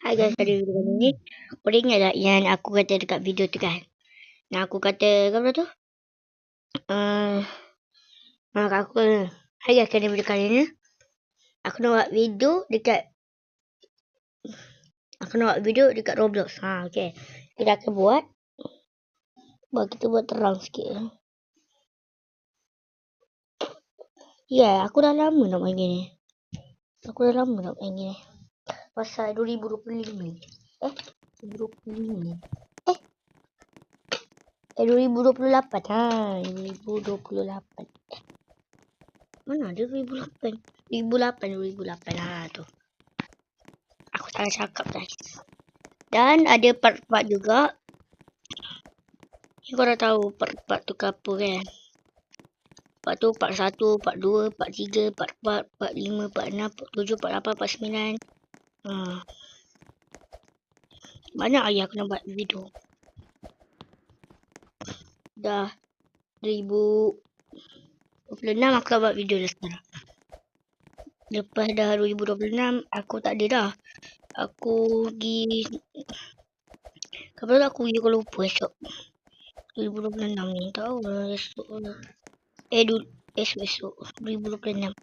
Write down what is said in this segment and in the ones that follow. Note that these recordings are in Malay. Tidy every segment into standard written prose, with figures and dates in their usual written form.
Hai guys, pada video kali ni korang ingat tak yang aku kata dekat video tu kan? Yang aku kata apa tu? Mak aku hai guys, pada video kali ni aku nak buat video dekat Roblox. Okey. Kita akan buat kita buat terang sikit. Aku dah lama nak main gini. Pasal 2025. 2025. 2028. 2028. Mana ada 2008? 2008 tu. Aku salah cakap guys. Dan ada part-part juga. Ni korang tahu part-part tu ke apa kan? Part tu part 1, part 2, part 3, part 4, part 5, part 6, part 7, part 8, part 9. Banyak lagi aku nak buat video. Dah 2026 aku nak buat video dah sekarang. Lepas dah 2026 aku tak ada dah. Aku pergi kapan aku pergi Kuala Lumpur esok. 2026 ni tahu lah esok lah. Esok 2026.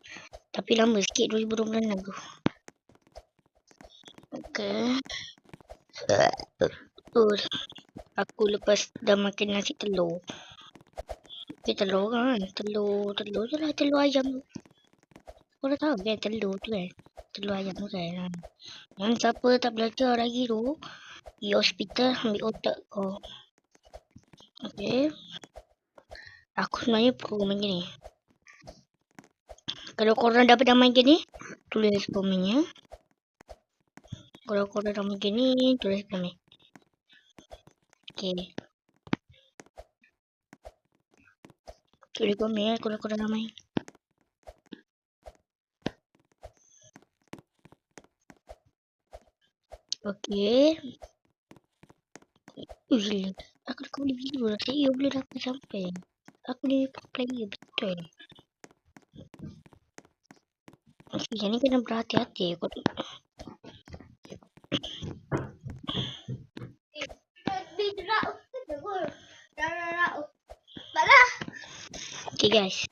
Tapi lama sikit 2026 tu. Okey. Aku lepas dah makan nasi telur. Telur kan. Telur je lah, telur ayam tu. Korang tahu kan telur tu kan? Telur ayam tu kan. Yang siapa tak belajar lagi tu, pergi hospital ambil otak kau. Okey. Aku sebenarnya pro main gini. Kalau korang dah pernah main gini, tulis komennya. Kalau korang dah main gini, tulis komen. Okey. Tulis komen kalau korang dah main. Okey. Aku dah boleh video lah. Saya boleh dapat sampai. Aku ni player betul. Okey, yang ni kena berhati-hati. Okay guys.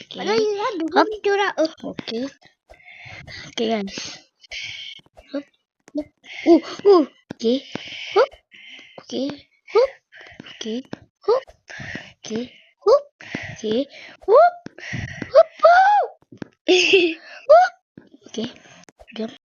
Okay. Okay. Okay guys. Okay. Okay. Okay. Okay. Okay. Okay. Okay.